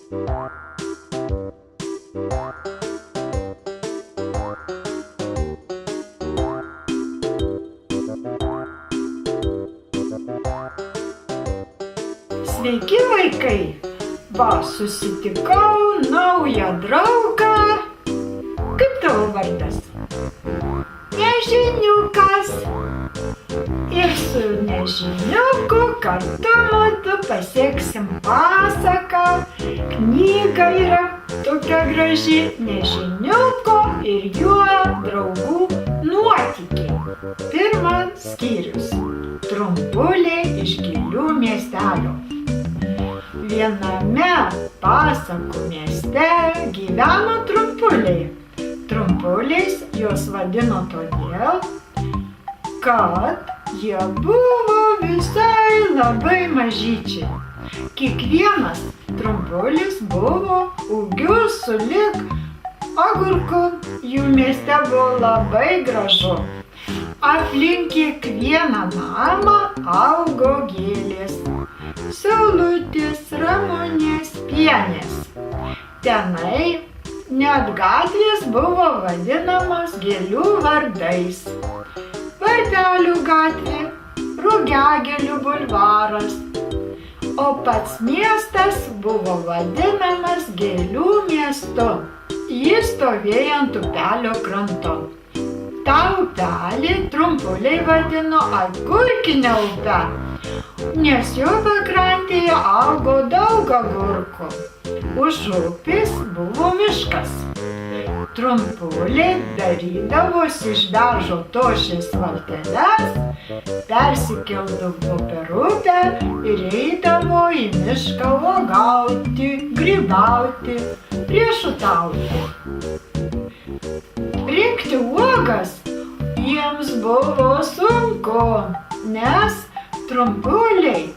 Sveiki vaikai! Va, susitikau naują draugą. Kaip tavo vardas? Nežiniukas. Ir su Nežiniuku kartu mudu pasieksim pasaką. Knyga yra tokia graži Nežiniuko ir jo draugų nuotykiai. Pirmas skyrius. Trumpuliai iš Gilių miestelio. Viename pasakų mieste gyveno trumpuliai. Trumpuliais juos vadino todėl, kad jie buvo visai labai mažyčiai. Kiekvienas trumpulis buvo ūgiu sulig agurku. Jų mieste buvo labai gražu. Aplink kiekvieną namą augo gėlės. Saulutės, ramunės, pienės. Tenai net gatvės buvo vadinamos gėlių vardais. Varpelių gatvė, Rugiagėlių bulvaras. O pats miestas buvo vadinamas Gėlių miestu. Jis stovėjo ant upelio kranto. Ta upelį trumpuliai vadino agurkinė upė, nes jo pakrantėje augo daug agurkų. Už upės buvo miškas. Trumpuliai darydavosi iš daržo tošies valteles, persikeldavo per upę ir eidavo į mišką uogauti, grybauti, riešutauti. Rinkti uogas jiems buvo sunku, nes trumpuliai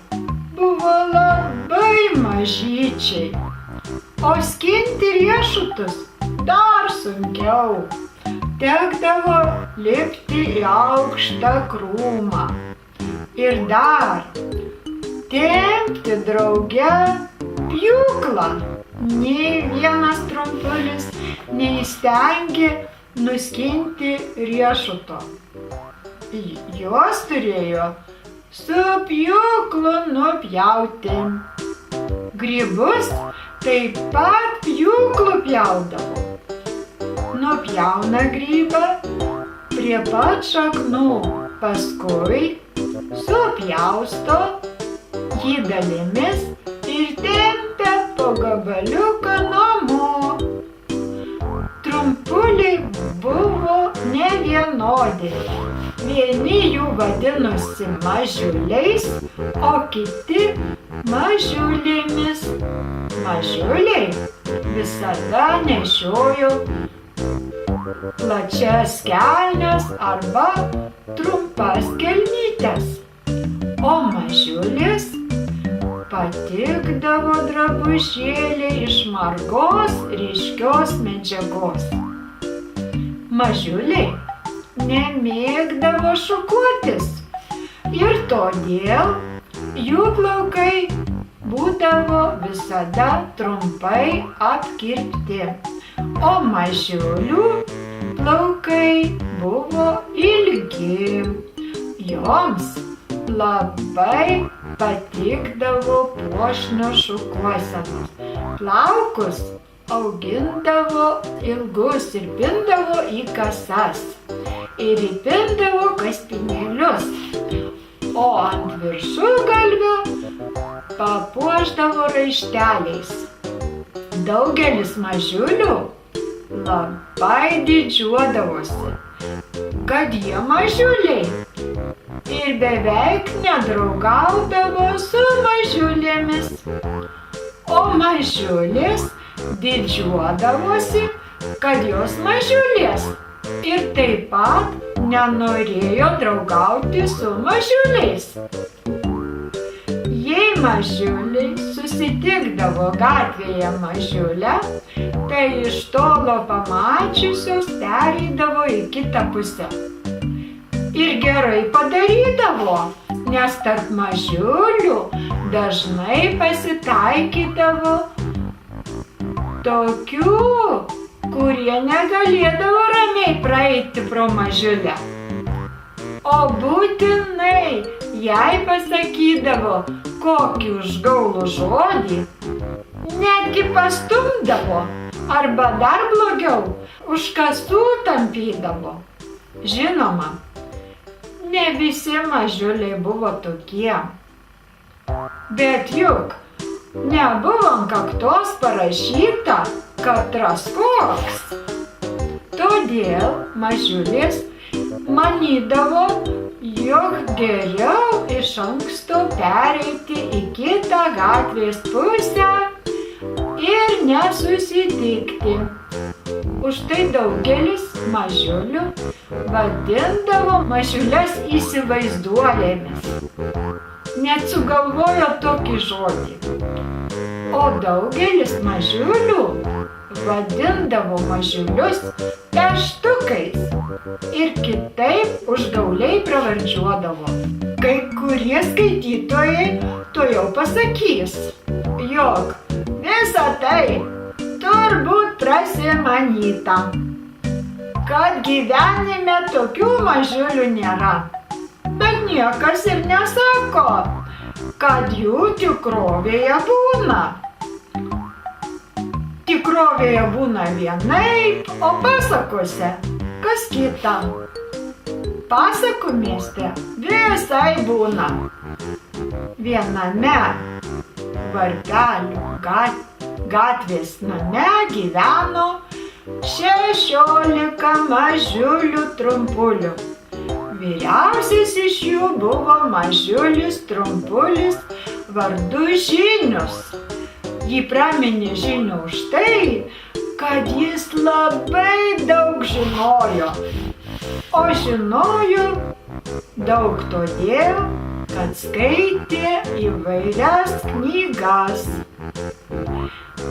buvo labai mažyčiai, o skinti riešutus dar sunkiau. Tekdavo lipti į aukštą krūmą ir dar tempti drauge pjūklą. Nei vienas trumpulis neįstengė nuskinti riešuto. Juos turėjo su pjūklu nupjauti. Grybus taip pat pjūklu pjaudavo. Nupjauna grybą prie pat šaknų, paskui supjausto jį dalimis ir tempia po gabaliuką namo. Trumpuliai buvo nevienodi. Vieni jų vadinosi mažiuliais, o kiti mažiulėmis. Mažiuliai visada nešiojo plačias kelnes arba trumpas kelnytes, o mažiulės patikdavo drabužėliai iš margos ryškios medžiagos. Mažiuliai nemėgdavo šukuotis ir todėl jų plaukai būdavo visada trumpai apkirpti, o mažiulių plaukai buvo ilgi. Joms labai patikdavo puošnios šukuosenos. Plaukus augindavo ilgus ir pindavo į kasas ir įpindavo kaspinėlius, o ant viršugalvio papuošdavo raišteliais. Daugelis mažiulių labai didžiuodavosi, kad jie mažiuliai ir beveik nedraugaudavo su mažiulėmis, o mažiulės didžiuodavosi, kad jos mažiulės ir taip pat nenorėjo draugauti su mažiuliais. Jei mažiuliai susitikdavo gatvėje mažiulę, tai iš tolo pamačiusios pereidavo į kitą pusę. Ir gerai padarydavo, nes tarp mažiulių dažnai pasitaikydavo Tokių, kurie negalėdavo ramiai praeiti pro Mažiulę. O būtinai jai pasakydavo kokį užgaulų žodį, netgi pastumdavo, arba dar blogiau, už kasų tampydavo. Žinoma, ne visi Mažiuliai buvo tokie. Bet juk nebuvo ant kaktos parašyta, kad traskoks. Todėl Mažiulis manydavo, jog geriau iš anksto pereiti į kitą gatvės pusę ir nesusitikti. Už tai daugelis Mažiulių vadindavo Mažiules įsivaizduolėmis. Net sugalvojo tokį žodį. O daugelis Mažiulių vadindavo Mažiulius peštukais ir kitaip užgauliai pravardžiuodavo. Kai kurie skaitytojai tuojau pasakys, jog visa tai turbūt prasimanyta, kad gyvenime tokių Mažiulių nėra. Bet niekas ir nesako, kad jų tikrovėje būna. Tikrovėje būna vienaip, o pasakose kas kita. Pasakų mieste visai būna. Viename Varpelių gatvės name gyveno 16 Mažiulių trumpulių. Vyriausias iš jų buvo Mažiulis trumpulis vardu Žinius. Jį praminė Žiniu už tai, kad jis labai daug žinojo. O žinojo daug todėl, kad skaitė įvairias knygas.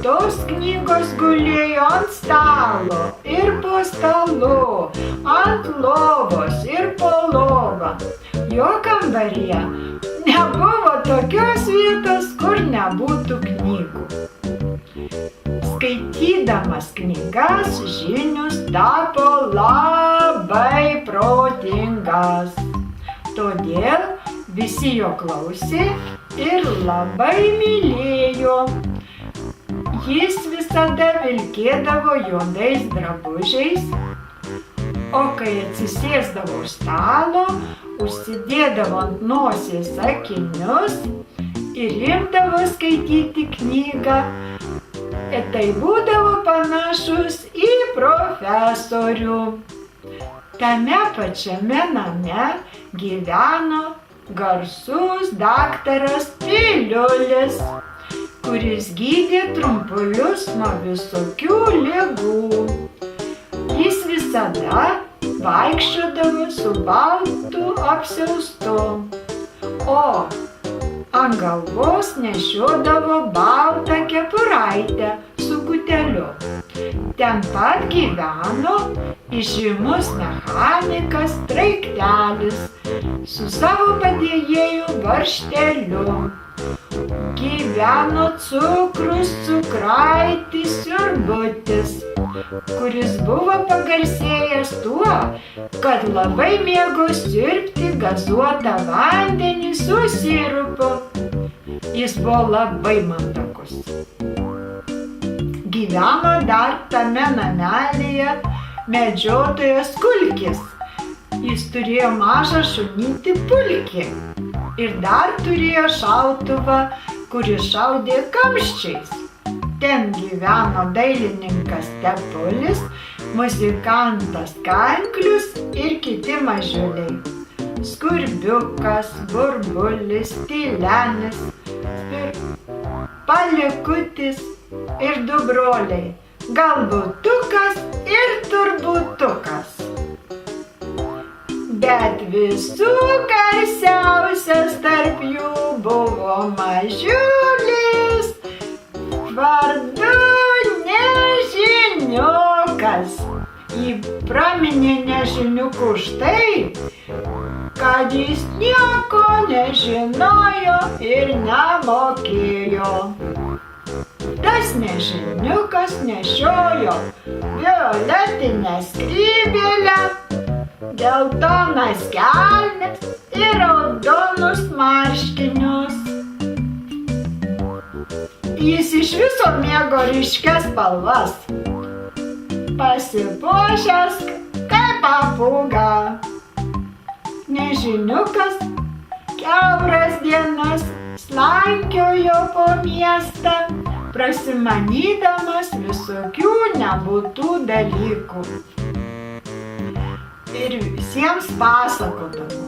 Tos knygos gulėjo ant stalo ir po stalu, ant lovos ir po lovą. Jo kambaryje nebuvo tokios vietos, kur nebūtų knygų. Skaitydamas knygas, Žinius tapo labai protingas. Todėl visi jo klausė ir labai mylėjo. Jis visada vilkėdavo juodais drabužiais, o kai atsisėsdavo už stalo, užsidėdavo ant nosies akinius ir imdavo skaityti knygą. Tai būdavo panašus į profesorių. Tame pačiame name gyveno garsus daktaras Piliulis, kuris gydė trumpulius nuo visokių ligų. Jis visada vaikščiodavo su baltu apsiaustu, o ant galvos nešiodavo baltą kepuraitę su kuteliu. Ten pat gyveno įžymus mechanikas Straiktelis su savo padėjėju Varžteliu. Gyveno Cukrus Cukraitis Siurbutis, kuris buvo pagarsėjęs tuo, kad labai mėgo siurbti gazuotą vandenį su sirupu. Jis buvo labai mandagus. Gyveno dar tame namelyje medžiotojas Kulkis. Jis turėjo mažą šunytį Pulkį ir dar turėjo šautuvą, kuris šaudė kamščiais. Ten gyveno dailininkas Tepulis, muzikantas Kanklius ir kiti Mažiuliai. Skurbiukas, Burbulis, Tylenis, Palikutis ir du broliai, Galbutukas ir Turbutukas. Bet visų garsiausias tarp jų buvo Mažiulis vardu Nežiniukas. Jį praminė Nežiniuku už tai, kad jis nieko nežinojo ir nemokėjo. Tas nežiniukas nešiojo violetinę skrybėlę, geltonas kelnes ir raudonus marškinius. Jis iš viso mėgo ryškias spalvas, pasipuošęs kaip papūga. Nežiniukas kiauras dienas slankiojo po miestą, prasimanydamas visokių nebūtų dalykų. Ir visiems pasakodavo.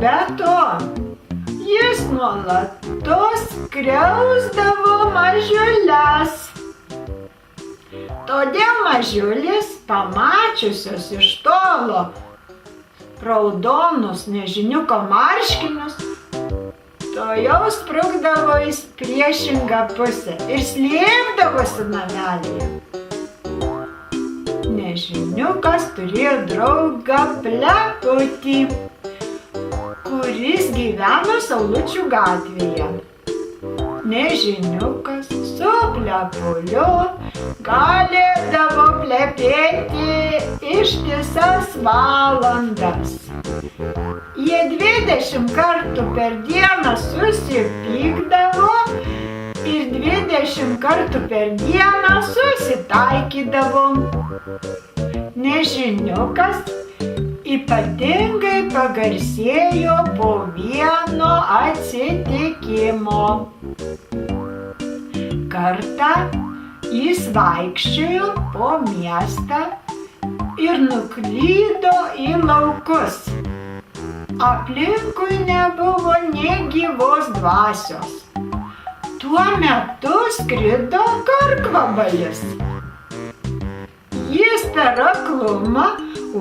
Be to, jis nuolatos skriausdavo mažiules. Todėl mažiulės, pamačiusios iš tolo raudonus nežiniuko marškinius, tuojau sprukdavo į priešingą pusę ir slėpdavosi namelyje. Nežiniukas turėjo draugą Pleputį, kuris gyveno Saulučių gatvėje. Nežiniukas su Plepuliu galėdavo plepėti ištisas valandas. Jie 20 kartų per dieną susipykdavo ir 20 kartų per dieną susitaikydavo. Nežiniukas ypatingai pagarsėjo po vieno atsitikimo. Kartą jis vaikščiojo po miestą ir nuklydo į laukus. Aplinkui nebuvo nė gyvos dvasios. Tuo metu skrido karkvabalis. Jis per aklumą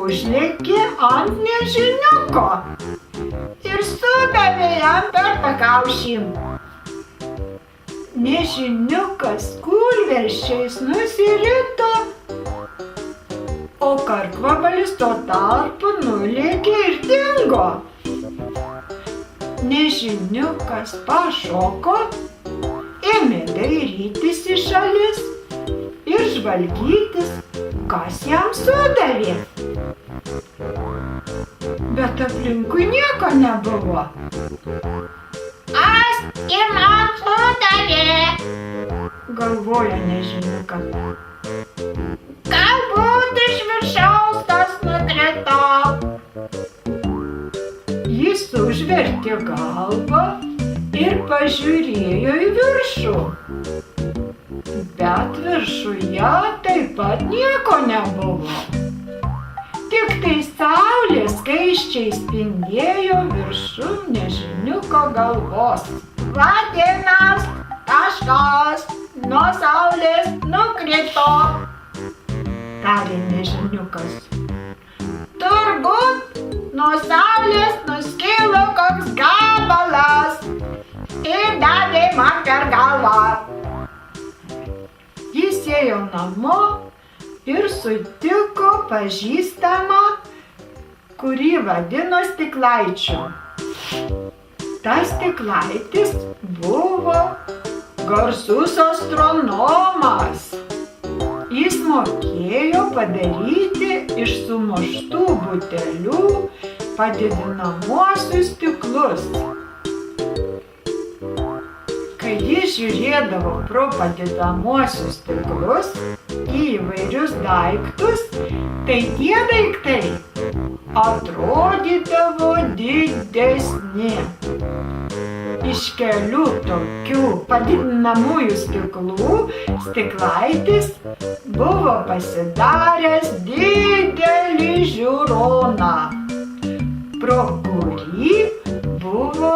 užlėkė ant nežiniuko ir sudavė jam per pakaušį. Nežiniukas kūlversčiais nusirito, o karkvabalis tuo tarpu nulėkė ir dingo. Nežiniukas pašoko, ėmė dairytis į šalis ir žvalgytis, kas jam sudavė. Bet aplinkui nieko nebuvo. Kas ir man sudavė? Galvojo nežiniukas. Galbūt iš viršaus kas nukrito. Jis užvertė galvą ir pažiūrėjo į viršų. Bet viršuje taip pat nieko nebuvo. Tik tai saulė skaisčiai spindėjo viršum nežiniuko galvos. Vadinas, kažkas nuo saulės nukrito, tarė nežiniukas. Turbūt nuo saulės nuskilo koks gabalas ir davė man per galvą. Jis ėjo namo ir sutiko pažįstamą, kurį vadino Stiklaičiu. Tas Stiklaitis buvo garsus astronomas. Jis mokėjo padaryti iš sumuštų butelių padidinamuosius stiklus. Kai jis žiūrėdavo pro padidinamuosius stiklus į įvairius daiktus, tai tie daiktai atrodydavo didesni. Iš kelių tokių padidinamųjų stiklų Stiklaitis buvo pasidaręs didelį žiūroną, pro kurį buvo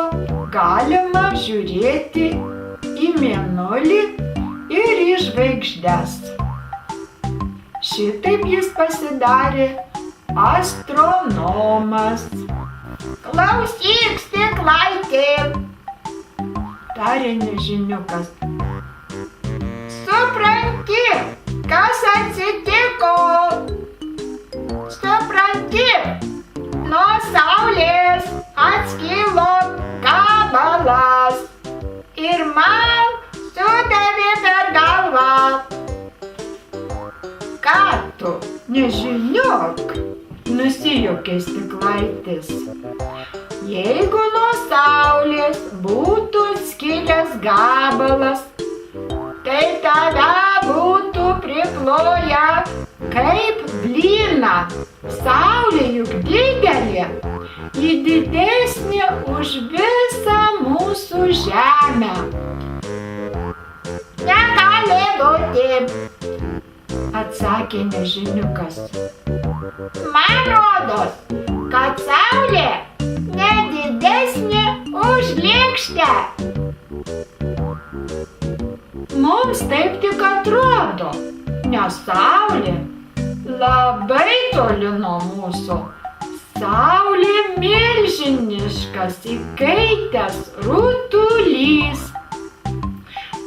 galima žiūrėti į mėnulį ir į žvaigždes. Šitaip jis pasidarė astronomas. Klausyk, Stiklaiti, tarė nežiniukas. Supranti, kas atsitiko? Supranti, nuo saulės atskilo gabalas ir man sudavė tu, nežiniuk, nusijuokė Stiklaitis. Jeigu nuo saulės būtų skilęs gabalas, tai tave būtų priploję kaip blyną. Saulė juk didelė, ji didesnė už visą mūsų žemę. Negali būti, atsakė nežiniukas. Man rodos, kad saulė nedidesnė už lėkštę. Mums taip tik atrodo, nes saulė labai toli nuo mūsų. Saulė milžiniškas įkaitęs rutulys.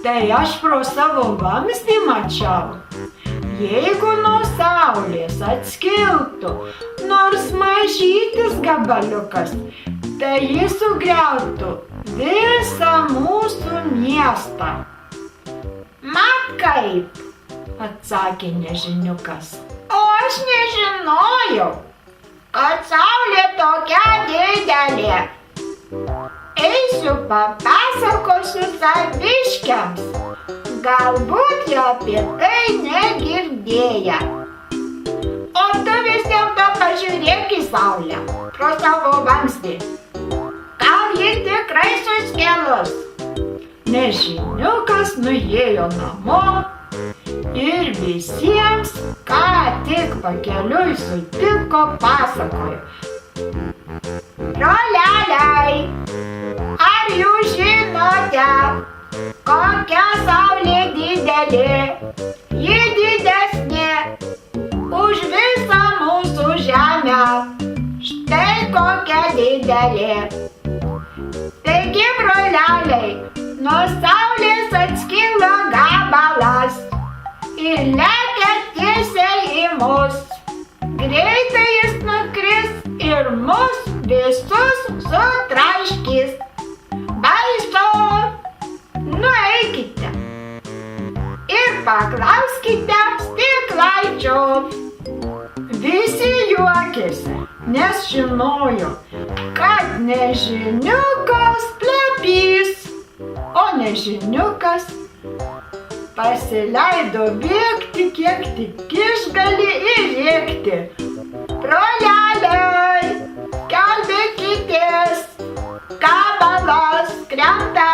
Tai aš pro savo vamzdį mačiau. Jeigu nuo saulės atskiltų nors mažytis gabaliukas, tai jis sugriautų visą mūsų miestą. Mat kaip, atsakė nežiniukas. O aš nežinojau, kad saulė tokia didelė. Eisiu papasakosiu saviškiams. Galbūt jie apie tai negirdėję. O tu vis dėlto pažiūrėk į saulę pro savo vamzdį. Gal ji tikrai suskilus? Nežiniukas nuėjo namo ir visiems, ką tik pakeliui sutiko, pasakojo. Broleliai, ar jūs žinote, kokia saulė didelė? Ji didesnė už visą mūsų žemę. Štai kokia didelė. Taigi, broleliai, nuo saulės atskilo gabalas ir lekia tiesiai į mus. Greitai jis nukris ir mus visus sutraiškys. Baisu! Nueikite ir paklauskite Stiklaičio. Visi juokėsi, nes žinojo, kad nežiniukas plepys, o nežiniukas pasileido bėgti, kiek tik išgali ir rėkti. Broleliai, gelbėkitės, gabalas krenta.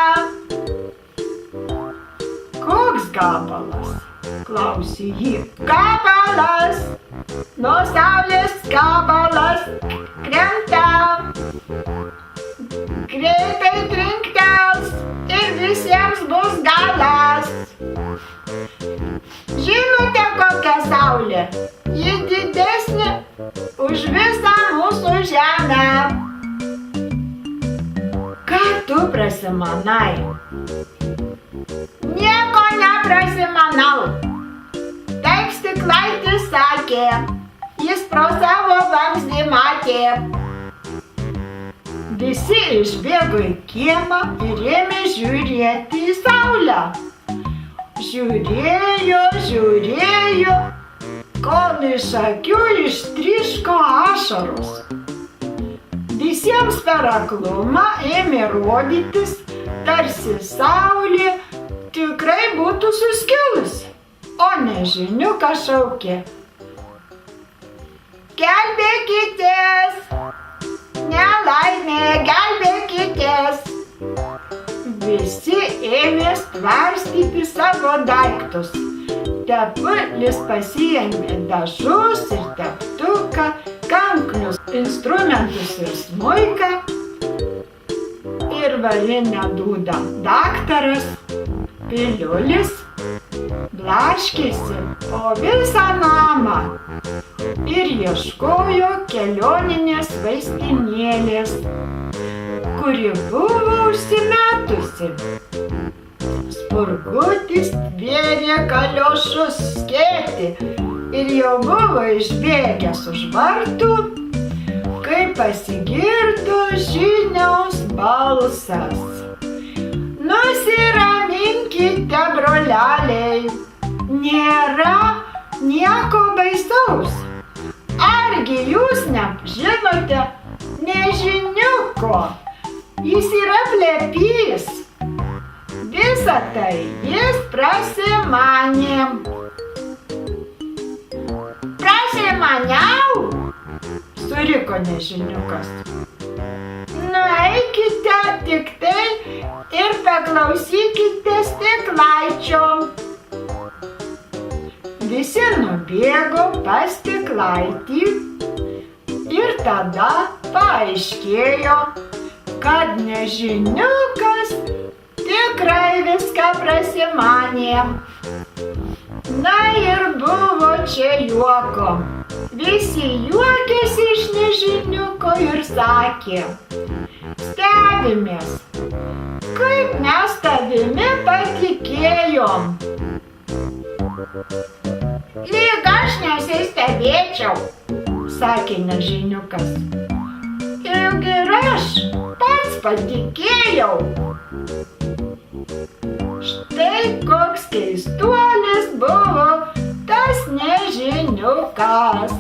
Koks gabalas? Klausė ji. Gabalas, nuo saulės gabalas krenta. Greitai trinktels ir visiems bus galas. Žinote, kokia saulė? Ji didesnė už visą mūsų žemę. Ką tu prasimanai? Nieko neprasimanau. Taip Stiklaitis sakė. Jis pro savo vamzdį matė. Visi išbėgo į kiemą ir ėmė žiūrėti į saulę. Žiūrėjo, kol iš akių ištryško ašaros. Visiems per aklumą ėmė rodytis, tarsi saulė tikrai būtų suskilusi, o nežiniukas šaukė. Gelbėkitės! Nelaimė, gelbėkitės! Visi ėmė stvarstyti savo daiktus. Tepulis pasiėmė dažus ir teptuką, kanklius, instrumentus ir smuiką ir varinę dūdą. Daktaras Piliulis blaškėsi po visą namą ir ieškojo kelioninės vaistinėlės, kuri buvo užsimetusi. Spurgutis tvėrė kaliošus skėtį ir jau buvo išbėgęs už vartų, kai pasigirdo žiniaus balsas. Nusiraminkite, broleliai, nėra Nieko baisaus. Argi jūs nežinote nežiniuko? Jis yra plepys. Visą tai jis prasimanė. Prasimaniau? Suriko nežiniukas. Nueikite tik tai ir paklausykite stiklaičio. Visi nubėgo pas stiklaitį ir tada paaiškėjo, kad nežiniukas tikrai viską prasimanė. Na ir buvo čia juoko. Visi juokėsi iš nežiniuko ir sakė: stebimės, kaip mes tavimi patikėjom. Lyg aš nesistebėčiau, sakė nežiniukas. Juk ir aš pats patikėjau. Štai koks keistuolis buvo tas nežiniukas.